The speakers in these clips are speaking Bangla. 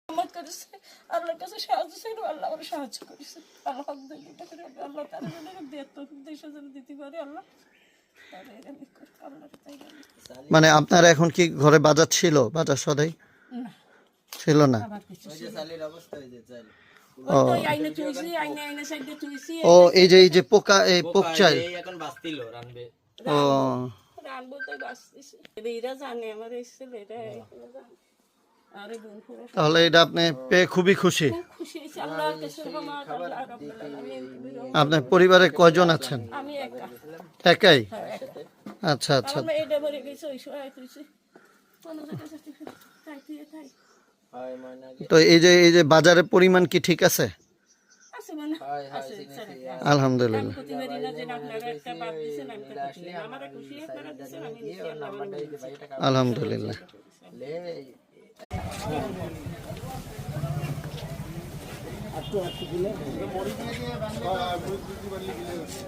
রহমত করেছে, আল্লাহর কাছে সাহায্য চাইলো, আল্লাহ আমার সাহায্য করেছে। আলহামদুলিল্লাহ, আল্লাহ তার জন্য দেশের জন্য দিতে পারে, আল্লাহ তার এরকম করে, আল্লাহর তাই বলে। মানে আপনার এখন কি ঘরে বাজার ছিল, বাজার সদাই না, ছিল না? আমার কিছু ছিল না। ও ওই তো এই আইনে চুইছি, আইনে সাইডে চুইছি, ও এই যে পোকা, এই পোক চাল। এখন বাস্তিল রানবে ও রানবো তো বাঁচতেছি। এরা জানে আমার এই ছেলেরা, জানে। আরে বোন পুরো তাহলে এটা আপনি পেয়ে খুবই খুশি। খুব খুশি হয়েছি, আল্লাহর কাছে রহমত, আল্লাহ রাব্বুল আলামিন। আপনার পরিবারে কয়জন আছেন? আমি একা, একাই? হ্যাঁ, একা। আচ্ছা আচ্ছা। আমার মেয়েটা মরে গেছে, ওই সময় তুইছি কোনো জায়গায় যেতে তাই তুই তাই তো এই যে বাজারের পরিমাণ কি ঠিক আছে? আছে মানে আছে স্যার, আলহামদুলিল্লাহ। আমি প্রতিবারই না যে আপনারা একটা বাদ দিয়েছেন, আমি তো খুশি না। আমার খুশি আপনারা দিয়েছেন, আমি নিচ্ছি, আল্লাহ আমার দিয়েছে। আলহামদুলিল্লাহ।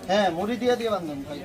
হ্যাঁ, মুড়ি দিয়ে দিয়ে বান্ধন ভাই।